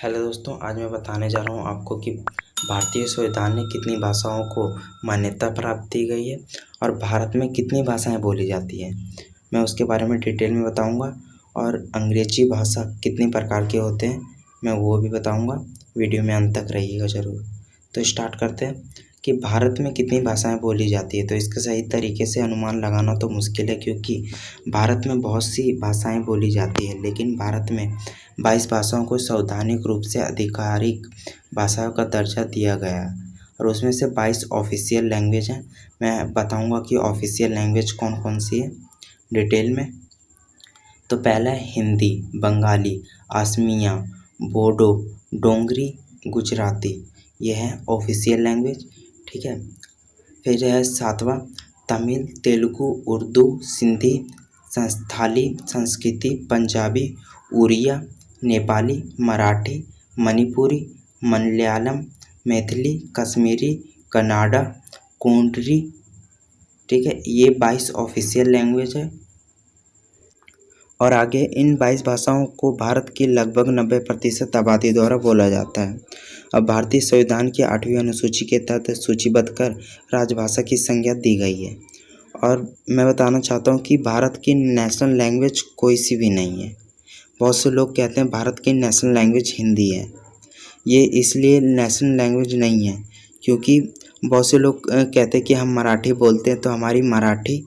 Hello दोस्तों, आज मैं बताने जा रहा हूँ आपको कि भारतीय संविधान में कितनी भाषाओं को मान्यता प्राप्त दी गई है और भारत में कितनी भाषाएं बोली जाती हैं। मैं उसके बारे में डिटेल में बताऊंगा और अंग्रेजी भाषा कितने प्रकार के होते हैं मैं वो भी बताऊंगा। वीडियो में अंत तक रहिएगा ज़रूर। तो स्टार्ट करते हैं कि भारत में कितनी भाषाएं बोली जाती है। तो इसका सही तरीके से अनुमान लगाना तो मुश्किल है, क्योंकि भारत में बहुत सी भाषाएं बोली जाती है, लेकिन भारत में 22 भाषाओं को संवैधानिक रूप से आधिकारिक भाषाओं का दर्जा दिया गया है और उसमें से 22 ऑफिशियल लैंग्वेज हैं। मैं बताऊंगा कि ऑफिशियल लैंग्वेज कौन कौन सी है डिटेल में। तो पहला है हिंदी, बंगाली, असमिया, बोडो, डोंगरी, गुजराती। ये है ऑफिशियल लैंग्वेज, ठीक है। फिर है सातवां तमिल, तेलुगु, उर्दू, सिंधी, संस्थाली, संस्कृति, पंजाबी, उड़िया, नेपाली, मराठी, मणिपुरी, मलयालम, मैथिली, कश्मीरी, कन्नड़ा, कोंकणी, ठीक है। ये 22 ऑफिशियल लैंग्वेज है। और आगे इन 22 भाषाओं को भारत की लगभग 90% आबादी द्वारा बोला जाता है। अब भारतीय संविधान की 8वीं अनुसूची के तहत सूचीबद्ध कर राजभाषा की संज्ञा दी गई है। और मैं बताना चाहता हूँ कि भारत की नेशनल लैंग्वेज कोई सी भी नहीं है। बहुत से लोग कहते हैं भारत की नेशनल लैंग्वेज हिंदी है। ये इसलिए नेशनल लैंग्वेज नहीं है क्योंकि बहुत से लोग कहते हैं कि हम मराठी बोलते हैं, तो हमारी मराठी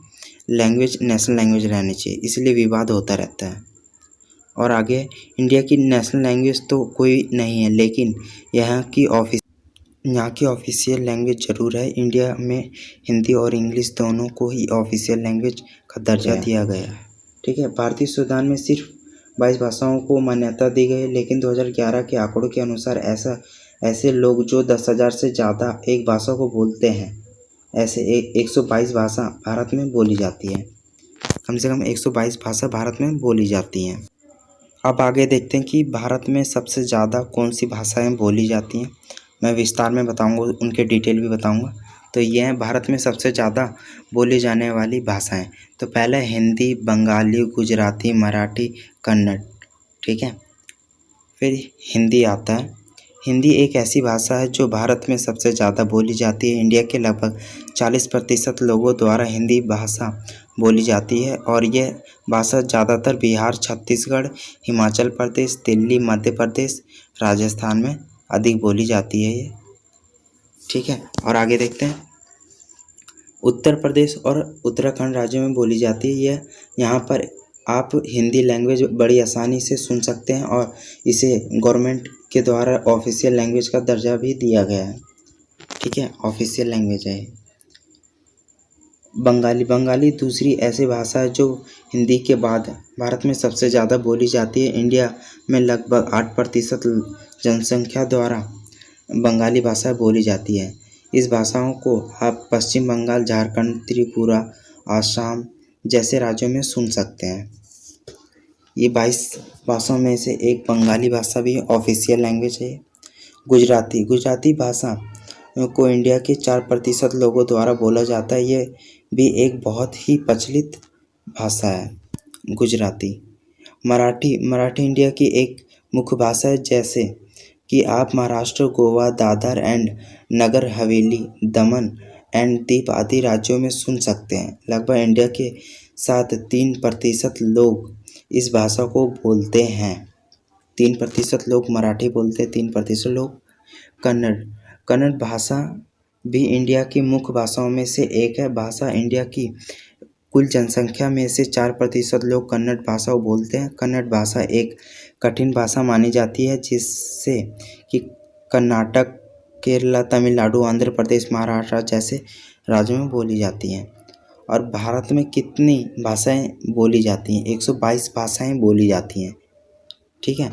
लैंग्वेज नेशनल लैंग्वेज रहनी चाहिए, इसलिए विवाद होता रहता है। और आगे इंडिया की नेशनल लैंग्वेज तो कोई नहीं है, लेकिन यहाँ की ऑफिशियल लैंग्वेज ज़रूर है। इंडिया में हिंदी और इंग्लिश दोनों को ही ऑफिशियल लैंग्वेज का दर्जा दिया गया है, ठीक है। भारतीय संविधान में सिर्फ 22 भाषाओं को मान्यता दी गई है, लेकिन 2011 के आंकड़ों के अनुसार ऐसे लोग जो 10,000 से ज़्यादा एक भाषा को बोलते हैं, ऐसे 122 भाषा भारत में बोली जाती है। कम से कम 122 भाषा भारत में बोली जाती हैं। अब आगे देखते हैं कि भारत में सबसे ज़्यादा कौन सी भाषाएं बोली जाती हैं। मैं विस्तार में बताऊंगा, उनके डिटेल भी बताऊंगा। तो ये हैं भारत में सबसे ज़्यादा बोली जाने वाली भाषाएं। तो पहले हिंदी, बंगाली, गुजराती, मराठी, कन्नड़, ठीक है। फिर हिंदी आता है। हिंदी एक ऐसी भाषा है जो भारत में सबसे ज़्यादा बोली जाती है। इंडिया के लगभग 40% लोगों द्वारा हिंदी भाषा बोली जाती है और यह भाषा ज़्यादातर बिहार, छत्तीसगढ़, हिमाचल प्रदेश, दिल्ली, मध्य प्रदेश, राजस्थान में अधिक बोली जाती है ये, ठीक है। और आगे देखते हैं उत्तर प्रदेश और उत्तराखंड राज्यों में बोली जाती है। यह यहाँ पर आप हिंदी लैंग्वेज बड़ी आसानी से सुन सकते हैं और इसे गवर्नमेंट के द्वारा ऑफिशियल लैंग्वेज का दर्जा भी दिया गया है, ठीक है। ऑफिशियल लैंग्वेज है। बंगाली दूसरी ऐसी भाषा है जो हिंदी के बाद भारत में सबसे ज़्यादा बोली जाती है। इंडिया में लगभग 8% जनसंख्या द्वारा बंगाली भाषा बोली जाती है। इस भाषाओं को आप पश्चिम बंगाल, झारखंड, त्रिपुरा, आसाम जैसे राज्यों में सुन सकते हैं। ये 22 भाषाओं में से एक बंगाली भाषा भी ऑफिशियल लैंग्वेज है। गुजराती भाषा को इंडिया के 4% लोगों द्वारा बोला जाता है। ये भी एक बहुत ही प्रचलित भाषा है, गुजराती। मराठी इंडिया की एक मुख्य भाषा है, जैसे कि आप Maharashtra, Goa, Dadar and Nagar Haveli, Daman and Diu आदि राज्यों में सुन सकते हैं। लगभग इंडिया के 3% लोग इस भाषा को बोलते हैं। 3% लोग मराठी बोलते हैं, 3% लोग कन्नड़ भाषा भी इंडिया की मुख्य भाषाओं में से एक है। भाषा इंडिया की कुल जनसंख्या में से 4% लोग कन्नड़ भाषा को बोलते हैं। कन्नड़ भाषा एक कठिन भाषा मानी जाती है, जिससे कि कर्नाटक, केरला, तमिलनाडु, आंध्र प्रदेश, महाराष्ट्र जैसे राज्यों में बोली जाती हैं। और भारत में कितनी भाषाएं बोली जाती हैं? 122 भाषाएं बोली जाती हैं, ठीक है।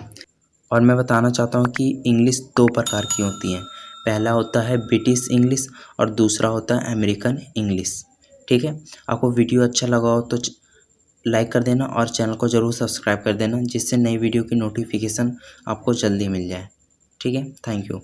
और मैं बताना चाहता हूँ कि इंग्लिश 2 प्रकार की होती हैं। पहला होता है ब्रिटिश इंग्लिश और दूसरा होता है अमेरिकन इंग्लिश, ठीक है। आपको वीडियो अच्छा लगा हो तो लाइक कर देना और चैनल को ज़रूर सब्सक्राइब कर देना, जिससे नई वीडियो की नोटिफिकेशन आपको जल्दी मिल जाए, ठीक है। Thank you.